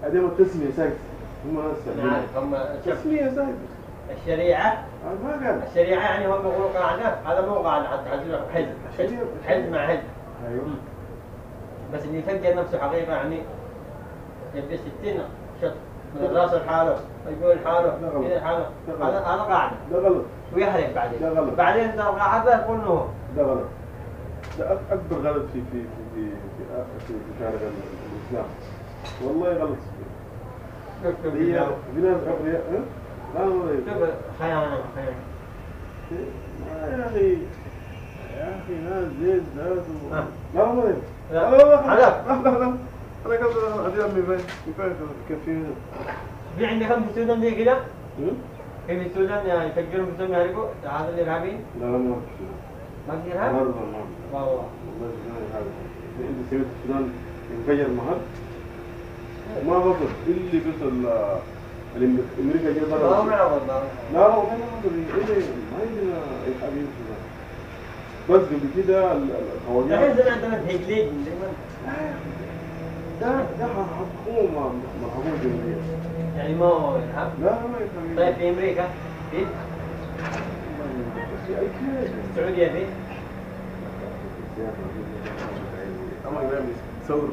هذه التسمية ساكت هم هم تسمية ساكت. الشريعة ما قال الشريعة يعني هم يقولوا قاعدة، هذا مو قاعدة حتى حزب حزب مع حزب. ايوه. بس اللي يفكر نفسه حقيقة يعني يبي 60 شط من راس لحاله ويقول حاله كذا حاله، هذا قاعدة. ده غلط. ويحرق بعدين. ده غلط. بعدين إذا قاعدة يقول إنه ده غلط. ده أكبر غلط في شارع الإسلام. والله غلط. هي بلاد أغنياء. لا والله. خيانة. يا أخي ناس زيت ذات. لا والله. لا لا. أنا قلت أدي أمي فين كيف في عندكم في السودان زي كذا؟ في السودان يفجرون بدون يهربوا هذا الإرهابيين؟ لا ما ما في إرهاب؟ والله والله اللي سويت السودان انفجر مهر وما بطل اللي بطل الامريكا جاي ما برا. هو معه لا ما بطل اللي ما عندنا ارهابيين في السودان. بس قبل كده الخواجات الحين سمعت أنا بهجليج ده حكومة حكومة جمهورية. يعني ما هو إرهاب؟ لا ما يفهم. طيب في أمريكا؟ في؟ في أي شيء. السعودية في؟ أما يصور